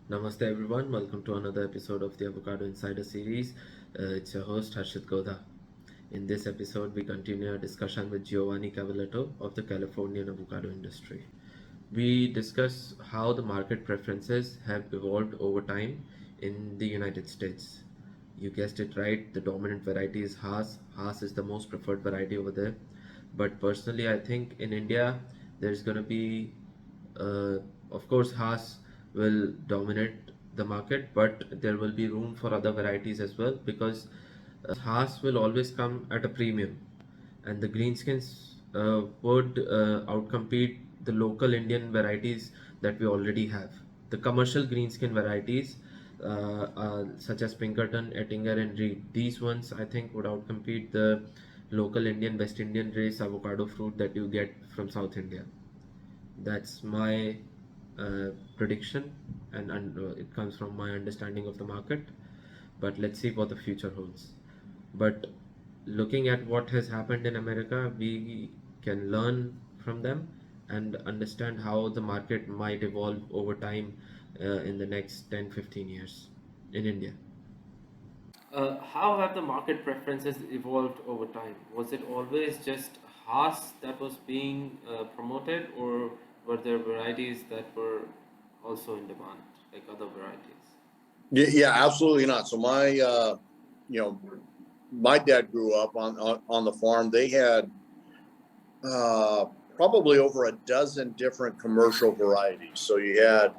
Namaste everyone, welcome to another episode of the Avocado Insider series. It's your host Harshit Godha. In this episode, we continue our discussion with Giovanni Cavaletto of the Californian avocado industry. We discuss how the market preferences have evolved over time in the United States. You guessed it right, the dominant variety is Haas. Haas is the most preferred variety over there. But personally, I think in India, there's going to be uh, of course, Haas will dominate the market, but there will be room for other varieties as well because Haas will always come at a premium, and the greenskins would outcompete the local Indian varieties that we already have. The commercial greenskin varieties, such as Pinkerton, Ettinger, and Reed, these ones I think would outcompete the local Indian West Indian race avocado fruit that you get from South India. That's my prediction, and it comes from my understanding of the market. But let's see what the future holds. But looking at what has happened in America, we can learn from them and understand how the market might evolve over time in the next 10-15 years in India. How have the market preferences evolved over time? Was it always just Haas that was being promoted, or were there varieties that were also in demand, like other varieties? Yeah, absolutely not. So you know, my dad grew up on the farm. They had uh, probably over a dozen different commercial varieties. So you had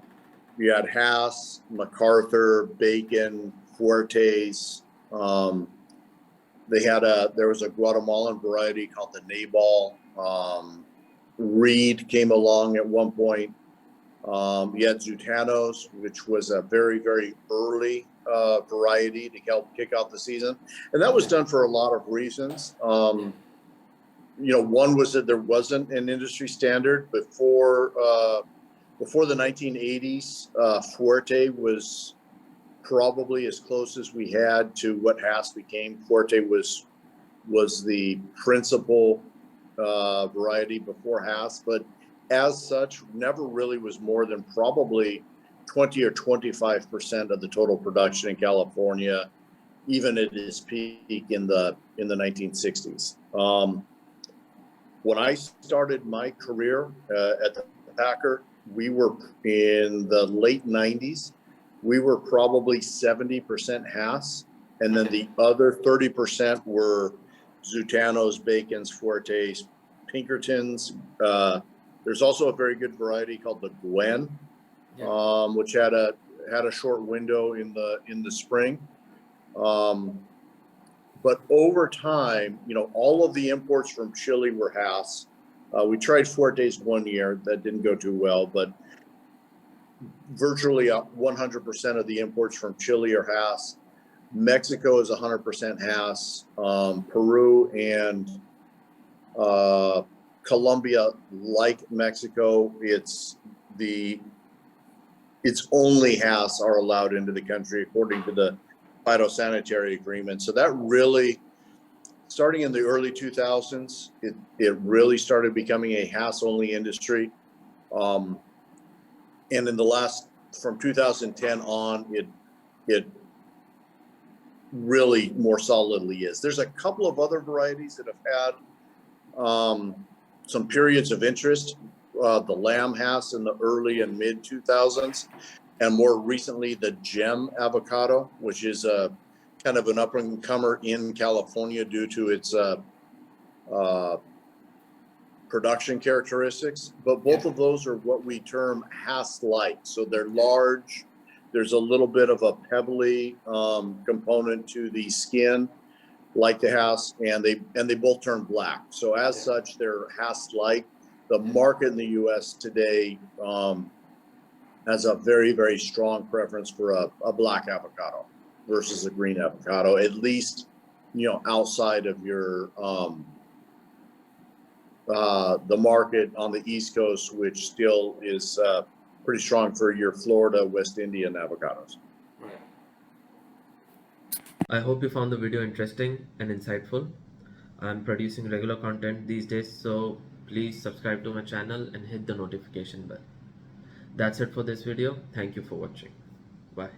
Hass, MacArthur, Bacon, Fuertes. There was a Guatemalan variety called the Nabal. Reed came along at one point. You had Zutanos, which was a very, very early variety to help kick off the season. And that was done for a lot of reasons. One was that there wasn't an industry standard before the 1980s. Fuerte was probably as close as we had to what Hass became. Fuerte was the principal variety before Hass, but as such, never really was more than probably 20 or 25% of the total production in California, even at its peak in the 1960s. When I started my career at the Packer, we were in the late 90s. We were probably 70% Hass, and then the other 30% were Zutanos, Bacons, Fuertes, Pinkertons. There's also a very good variety called the Gwen, which had a short window in the spring. But over time, all of the imports from Chile were Hass. We tried Fuertes one year. That didn't go too well, but virtually 100% of the imports from Chile are Hass. Mexico is 100% Hass. Peru and Colombia, like Mexico, it's only Hass are allowed into the country according to the phytosanitary agreement. So that really, starting in the early 2000s, it really started becoming a Hass only industry. And in from 2010 on, it really more solidly is. There's a couple of other varieties that have had some periods of interest. The Lamb Hass in the early and mid 2000s, and more recently the Gem Avocado, which is a kind of an up and comer in California due to its production characteristics. But both of those are what we term Hass-like. So they're large. There's a little bit of a pebbly component to the skin, like the Hass, and they both turn black. So as such, they're Hass-like. The market in the U.S. today has a very, very strong preference for a black avocado versus a green avocado, at least, outside of your the market on the East Coast, which still is pretty strong for your Florida, West Indian avocados. Right. I hope you found the video interesting and insightful. I'm producing regular content these days, so please subscribe to my channel and hit the notification bell. That's it for this video. Thank you for watching. Bye.